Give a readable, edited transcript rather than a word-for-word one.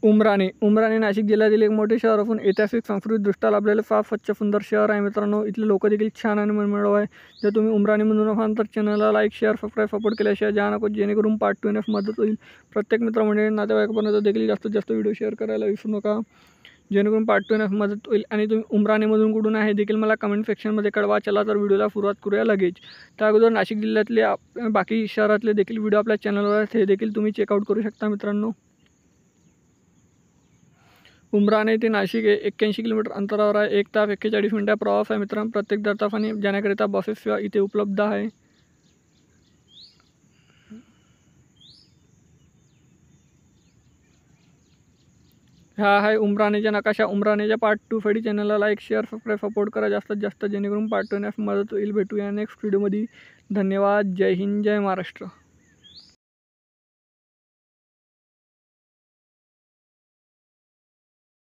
उमराणे नाशिक जिल्ह्यातील एक मोठे शहर असून ऐतिहासिक सांस्कृतिकदृष्ट्या लाभलेले फार स्वच्छ सुंदर शहर आहे मित्रांनो। इथले लोक देखील छान आणि मनमिळाऊ आहे। जर तुम्ही उमराणेमधून असाल तर चॅनलला लाईक शेअर सबस्क्राईब सपोर्ट केल्याशिवाय जा नको, जेणेकरून पार्ट 2 येण्यास मदत होईल। प्रत्येक मित्रमंडळी नातेवाईकांपर्यंत देखील जास्तीत जास्त व्हिडिओ शेअर करायला विसरू नका, जेणेकरून पार्ट 2 येण्यास मदत होईल। आणि तुम्ही उमराणेमधून कुठून आहे देखील मला कमेंट सेक्शनमध्ये कळवा। चला तर व्हिडिओला सुरुवात करूया लगेच। त्या अगोदर नाशिक जिल्ह्यातले बाकी शहरातले देखील व्हिडिओ आपल्या चॅनलवर आहेत, हे देखील तुम्ही चेकआउट करू शकता मित्रांनो। उमराणे ते नाशिक 81 किलोमीटर अंतरावर आहे। 1 तास 41 मिनिटा प्रवास आहे मित्रांनो। प्रत्येक दर तासाने जाण्याकरिता बसेस सेवा इथे उपलब्ध आहे। हा आहे उमराणेचा नकाशा। उमराणेच्या पार्ट 2 साठी चॅनलला लाईक शेअर सबस्क्राईब सपोर्ट करा जास्तीत जास्त, जेणेकरून पार्ट 2 येण्यास मदत होईल। भेटूया नेक्स्ट व्हिडिओमध्ये। धन्यवाद। जय हिंद, जय महाराष्ट्र।